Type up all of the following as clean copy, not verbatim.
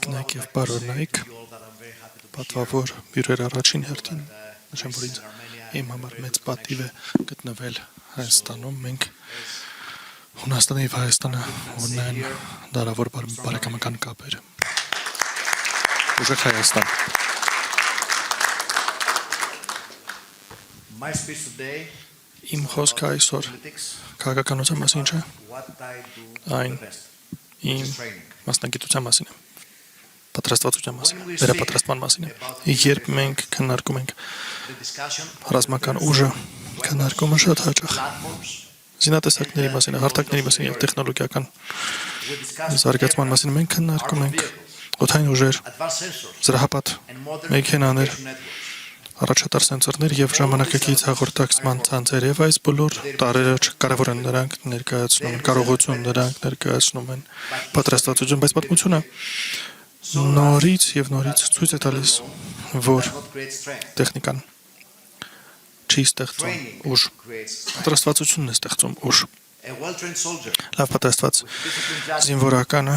Կնայք եւ բարոնայք, պատվավոր բյուրեր առաջին հերթին, նշեմ, որ ինձ իմ համար մեծ պատիվ է գտնվել Հայաստանում, մենք Հունաստանը եւ Հայաստանը ունեն դարավոր բարեկամական կապեր։ Ուժեղ Հայաստան։ Իմ խոսքը այսօր քաղաքականության մասին չէ, այն իմ մասնագիտության մասին է, պատրաստվածության մասին է, վերապատրաստման մասին է։ Երբ մենք քննարկում ենք ռազմական ուժը, քննարկումը շատ հաճախ զինատեսակների մասին, հարթակների մասին եւ տեխնոլոգիական զարգացման մասին մենք քննարկում ենք օդային ուժեր, զրահապատ մեքենաներ, առաջատար սենսորներ եւ ժամանակակից հաղորդակցման ցանցեր եւ այս բոլոր տարերը կարևոր են նրանք ներկայացնում են կարողություն, նրանք ներկայացնում են պատրաստվածություն, բայց պատմությունը նորից եւ նորից ցույց է տալիս, որ տեխնիկան չի ստեղծում ուժ, պատրաստվածությունն է ստեղծում ուժ։ Լավ պատրաստված զինվորականը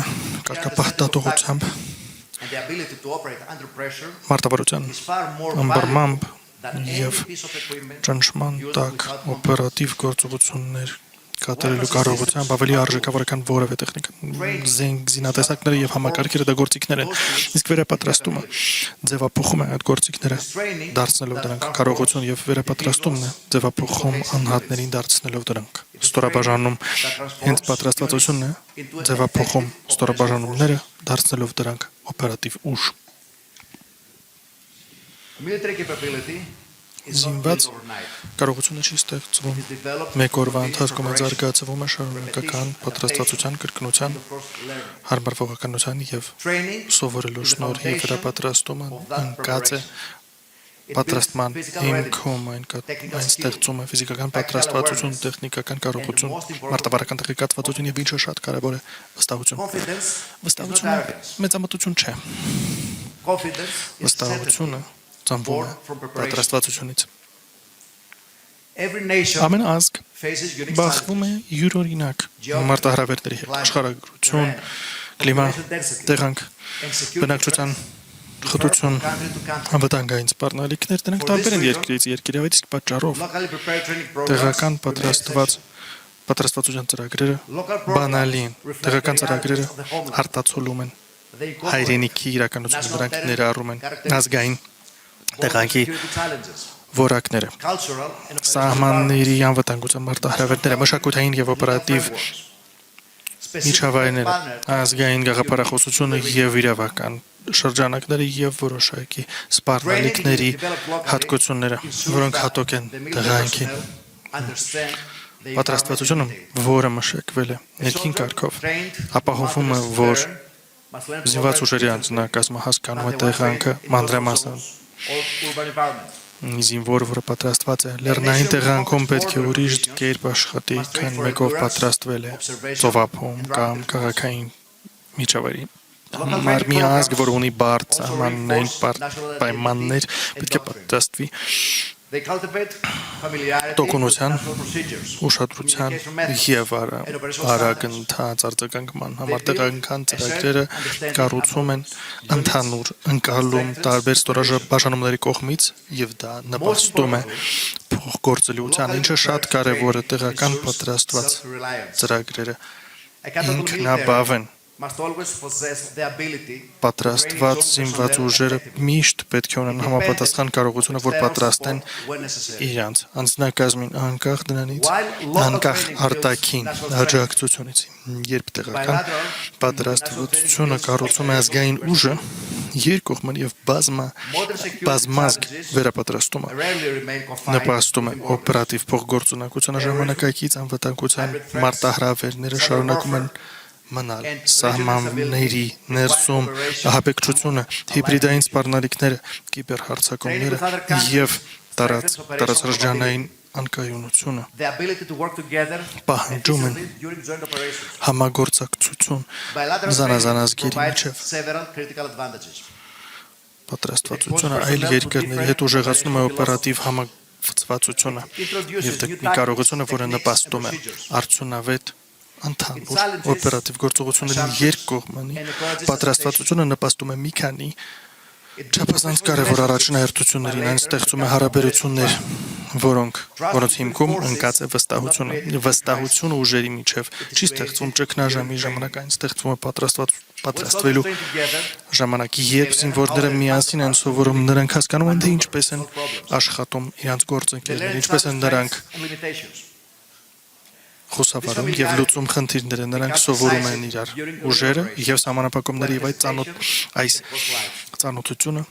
կարգապահ դատողությամբ մարտավարության ըմբռնմամբ եւ ճնշման տակ օպերատիվ գործողություններ կատարելու կարողությամբ ավելի արժեքավոր քան որևէ տեխնիկա, զինատեսակները եւ համակարգերը դա գործիքներ են, իսկ վերապատրաստումը ձևափոխում է այդ գործիքները, դարձնելով դրանք կարողություն եւ վերապատրաստումն է ձևափոխում անհատներին դարձնելով դրանք ստորաբաժանում, հենց պատրաստվածությունն է ձևափոխում ստորաբաժանումները, դարձնելով դրանք օպերատիվ ուժ։ Զինված կարողությունը չի ստեղծվում մեկ օրվա ընթացքում զարգացվում է շարունակական պատրաստվածության, կրկնության, հարմարվողականության եւ սովորելու շնորհիվ վերապատրաստումը ընկած է պատրաստման հիմքում, այն ստեղծում է ֆիզիկական պատրաստվածություն, տեխնիկական կարողություն, մարտավարական տեղեկատվություն եւ ինչը շատ կարեւոր է վստահություն։ Վստահությունը մեծամտություն չէ։ Վստահությունը ծնվում է պատրաստվածությունից։ Ամեն ազգ բախվում է յուրօրինակ մարտահրավերների հետ, աշխարհագրություն, կլիմա, տեղանք, բնակչության խտություն, անվտանգային սպառնալիքներ, դրանք տարբեր են երկրից երկիր, այդ իսկ պատճառով տեղական պատրաստվածության ծրագրերը բանալի են, տեղական ծրագրերը արտացոլում են հայրենիքի իրականությունը, դրանք ներառում են ազգային տեղանքի որակները, սահմանների անվտանգության մարտահրավերները, մշակութային եւ օպերատիվ միջավայրները, ազգային գաղափարախոսությունը եւ իրավական շրջանակները եւ որոշակի սպառնալիքների հատկությունները, որոնք հատուկ են տեղանքին։ Պատրաստվածությունը, որը մշակվել է ներքին կարգով, ապահովում է, որ զինված ուժերի անձնակազմը հասկանում է տեղանքը մանրամասն։ Զինվոր, որը պատրաստված է լեռնային տեղանքում, պետք է ուրիշ կերպ աշխատի, քան մեկով պատրաստվել է ծովափում կամ քաղաքային միջավայրի համար։ Մի ազգ, որ ունի բարդ սահմանային պայմաններ, պետք է պատրաստվի տոկունության, ուշադրության եւ արագընթաց արձագանքման համար տեղական ծրագրերը կառուցում են ընդհանուր ընկալում տարբեր ստորաբաժանումների կողմից եւ դա նպաստում է փոխգործելիության, ինչը շատ կարեւոր է տեղական պատրաստված ծրագրերը ինքնաբավ են։ Պատրաստված զինված ուժերը միշտ պետք է ունենան համապատասխան կարողությունը, որ պատրաստեն իրանց անձնակազմին անկախ դրանից, անկախ արտաքին աջակցությունից։ Երբ տեղական պատրաստվածությունը կառուցում է ազգային ուժը, երկկողմանի եւ բազմազգ վերապատրաստումը նպաստում է օպերատիվ փոխգործունակության ժամանակակից անվտանգության մարտահրավերները շարունակում են մնալ սահմանների ներսում ահաբեկչությունը, հիբրիդային սպառնալիքները, կիբերհարձակումները եւ տարածաշրջանային անկայունությունը պահանջում են համագործակցություն զանազան ազգերի միջև։ Պատրաստվածությունը այլ երկրների հետ ուժեղացնում է օպերատիվ համակցվածությունը եւ տեխնիկ կարողությունը, որը նպաստում է արդյունավետ Ընդհանուր օպերատիվ գործողությունների երկկողմանի պատրաստվածությունը նպաստում է մի քանի չափազանց կարևոր առաջնահերթություններին, այն ստեղծում է հարաբերություններ, որոնց հիմքում ընկած է վստահությունը։ Վստահությունը ուժերի միջև չի ստեղծվում ճգնաժամի ժամանակ, այն ստեղծվում է պատրաստվելու ժամանակ, երբ զինվորները միասին են սովորում, նրանք հասկանում են, թե ինչպես են աշխատում իրենց գործընկերները, ինչպես են նրանք խոսավարում եւ լուծում խնդիրները, նրանք սովորում են իրար ուժերը եւ սահմանափակումները եւ այս ծանոթությունը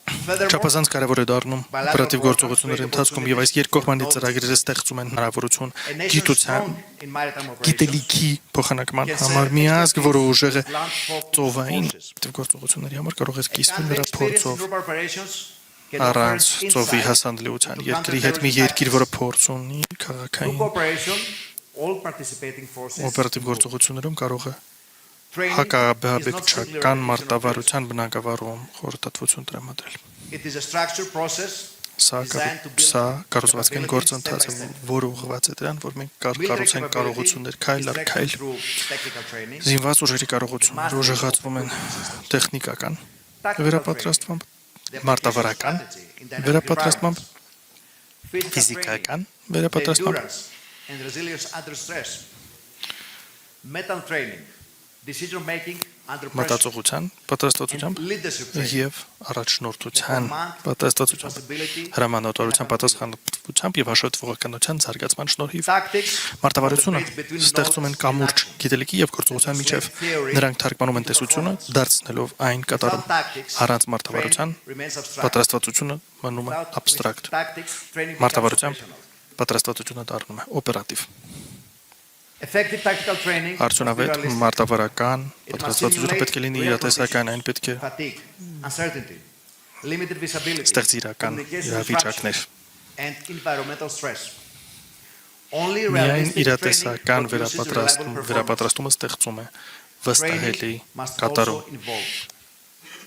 չափազանց կարևոր է դառնում օպերատիվ գործողությունների ընթացքում եւ այս երկկողմանի ծրագրերը ստեղծում են հնարավորություն գիտելիքի փոխանակման համար միազգ, որը ուժեղ է ծովային գործողությունների համար կարող է կիսվել նրա փորձով առանց ծովի հասանելիության երկրի հետ մի երկիր, որը փորձ ունի քաղաքային օպերատիվ գործողություններում կարող է հակաբեկչական մարտավարության բնագավառում խորհրդատվություն տրամադրել։ Սա կառուցվածքային գործընթաց է, որը ուղղված է դրան, որ մենք կառուցենք կարողություններ քայլ առ քայլ։ Զինված ուժերի կարողությունները ուժեղացվում են տեխնիկական վերապատրաստմամբ, մարտավարական վերապատրաստմամբ, ֆիզիկական վերապատրաստմամբ, մտածողության պատրաստվածությամբ եւ առաջնորդության պատրաստվածությամբ, հրամանատարության պատասխանատվությամբ եւ հաշվետվողականության զարգացման շնորհիվ մարտավարությունը ստեղծում են կամուրջ գիտելիքի եւ գործողության միջև, նրանք թարգմանում են տեսությունը, դարձնելով այն կատարում։ Առանց մարտավարության պատրաստվածությունը մնում է աբստրակտ։ Մարտավարությամբ պատրաստվածությունը դառնում է օպերատիվ։ Արդյունավետ մարտավարական պատրաստվածությունը պետք է լինի իրատեսական, այն պետք է ստեղծի իրական իրավիճակներ։ Միայն իրատեսական վերապատրաստումը ստեղծում է վստահելի կատարում։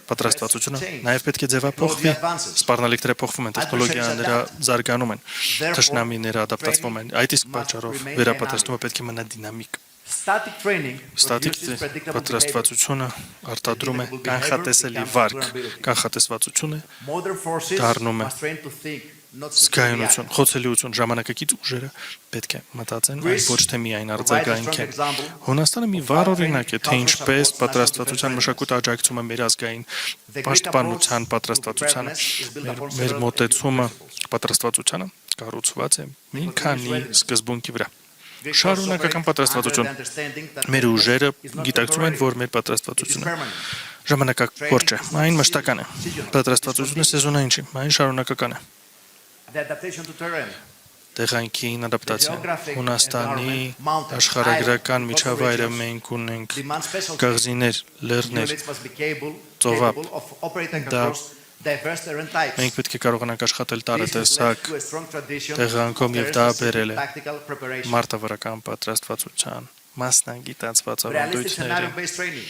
Պատրաստվածությունը նաև պետք է ձևափոխվի, սպառնալիքները փոխվում են, տեխնոլոգիաները զարգանում են, թշնամիները ադապտացվում են, այդ իսկ պատճառով վերապատրաստումը պետք է մնա դինամիկ։ Ստատիկ պատրաստվածությունը արտադրում է կանխատեսելի վարկ, կանխատեսվածությունը դառնում է զգայունություն, խոցելիություն, ժամանակակից ուժերը պետք է մտածեն, այլ ոչ թե միայն արձագանք են։ Հունաստանը մի վառ օրինակ է, թե ինչպես պատրաստվածության մշակույթը աջակցում է մեր ազգային պաշտպանության պատրաստվածությանը, մեր մոտեցումը պատրաստվածությանը կառուցված է մի քանի սկզբունքի վրա։ Շարունակական պատրաստվածություն։ Մեր ուժերը գիտակցում են, որ մեր պատրաստվածությունը ժամանակակորճ է, այն մշտական է։ Պատրաստվածությունը սեզոնային չի, այն շարունակական է։ Տեղանքին ադապտացիա։ Հունաստանի աշխարհագրական միջավայրը մենք ունենք գաղզիներ, լեռներ, ծովափ։ Մենք պետք է կարողանանք աշխատել տարատեսակ տեղանքում եւ դա բերել է մարտավարական պատրաստվածության մասնագիտացված ավանդույթների։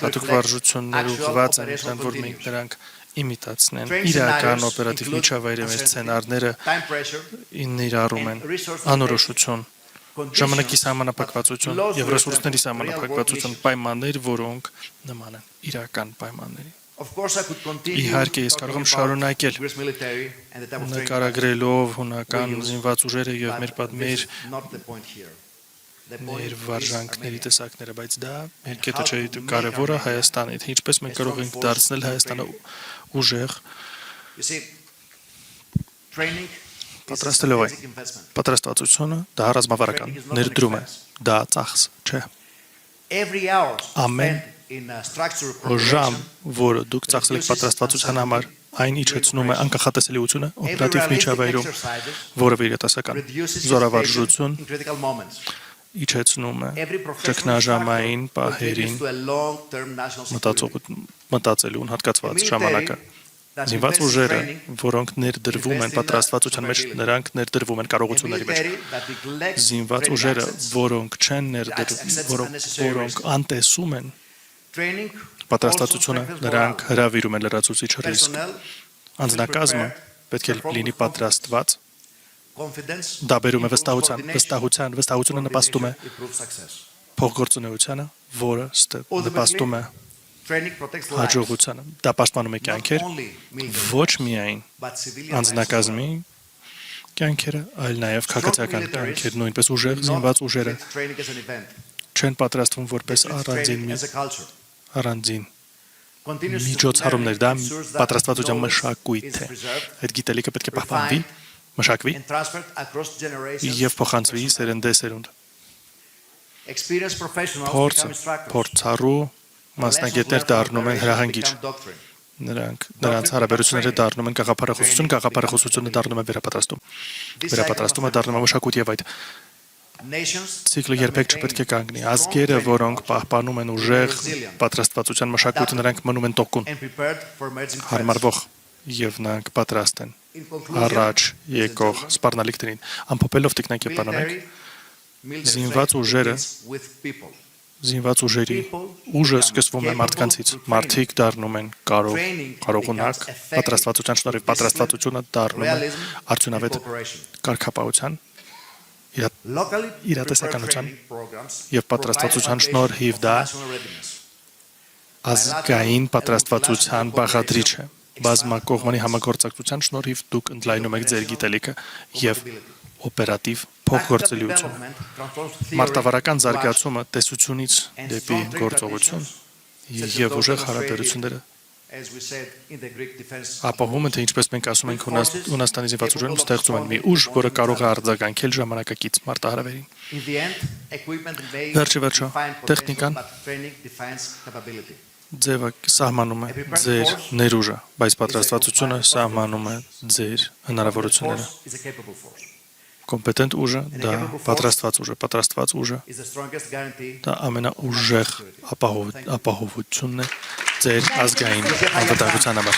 Հատուկ վարժություններ ուղղված են նրան, որ մենք նրանք իմիտացնեն իրական օպերատիվ միջավայրի մեր սցենարները ներառում են անորոշություն, ժամանակի սահմանափակվածություն եւ ռեսուրսների սահմանափակվածություն, պայմաններ, որոնք նման են իրական պայմաններին։ Իհարկե, ես կարող եմ շարունակել նկարագրելով հունական զինված ուժերը եւ մեր վարժանքների տեսակները, բայց դա մեր կետը չէ, կարևորը Հայաստանը, թե ինչպես մենք կարող ենք դարձնել Հայաստանը ուժեղ պատրաստելով այն։ Պատրաստվածությունը դա ռազմավարական ներդրում է, դա ծախս չէ։ Ամեն ժամ, որը դուք ծախսել եք պատրաստվածության համար, այն իջեցնում է անկախատեսելիությունը օպերատիվ միջավայրում, որը երիտասական զորավարժություն իջեցնում է ճգնաժամային պահերին մտածելուն հատկացված ժամանակը։ Զինված ուժերը, որոնք ներդրվում են պատրաստվածության մեջ, նրանք ներդրվում են կարողությունների մեջ։ Զինված ուժերը, որոնք չեն ներդրվում, որոնք անտեսում են պատրաստվածությունը, նրանք հրավիրում են լրացուցիչ ռիսկ։ Անձնակազմը պետք է լինի պատրաստված Դա բերում է վստահությունը նպաստում է փոխգործունեությանը, որը նպաստում է հաջողությանը։ Դա պաշտպանում է կյանքեր ոչ միայն անձնակազմի կյանքերը, այլ նաև քաղաքացիական կյանքեր, նույնպես ուժեղ զինված ուժերը չեն պատրաստվում որպես առանձին միջոցառումներ, դա պատրաստվածության մշակույթ է։ Այդ գիտելիքը պետք է պահպանվի, մշակվի եւ փոխանցվի սերնդեսերունդ։ Փորձառու մասնագետներ դառնում են հրահանգիչ։ Նրանց հարաբերությունները դառնում են գաղափարախոսությունը դառնում է վերապատրաստումը դառնում է մշակույթ եւ այդ ցիկլը երբեք չպետք է կանգնի։ Ազգերը, որոնք պահպանում են ուժեղ պատրաստվածության մշակույթը, նրանք մնում են տոկուն, հարմարվող եւ նրանք պատրաստ են առաջ եկող սպառնալիքներին։ Ամփոփելով տիկնակ եփանանք, զինված ուժերի ուժը սկսվում է մարդկանցից։ Մարդիկ դառնում են կարողունակ, պատրաստվածության շնորհիվ պատրաստվածությունը դառնում է արդյունավետ կարգապահության, իրատեսականության եւ պատրաստվածության շնորհիվ դա ազգային պատրաստվածության բաղադրիչ է։ Բազմակողմանի համագործակցության շնորհիվ դուք ընդլայնում եք ձեր գիտելիքը եւ օպերատիվ փոխգործելիությունը։ Մարտավարական զարգացումը տեսությունից դեպի գործողություն եւ ուժեղ հարաբերությունները ապահովում են, թե ինչպես մենք ասում ենք Հունաստանի զինված ուժերում ստեղծում են մի ուժ, որը կարող է արձագանքել ժամանակակից մարտահրավերին։ Վերջը տեխնիկան ձևը սահմանում է ձեր ներուժը, բայց պատրաստվածությունը սահմանում է ձեր հնարավորությունները։ Կոմպետենտ ուժը դա պատրաստված ուժը դա ամենաուժեղ ապահովությունն է ձեր ազգային անվտանգության համար։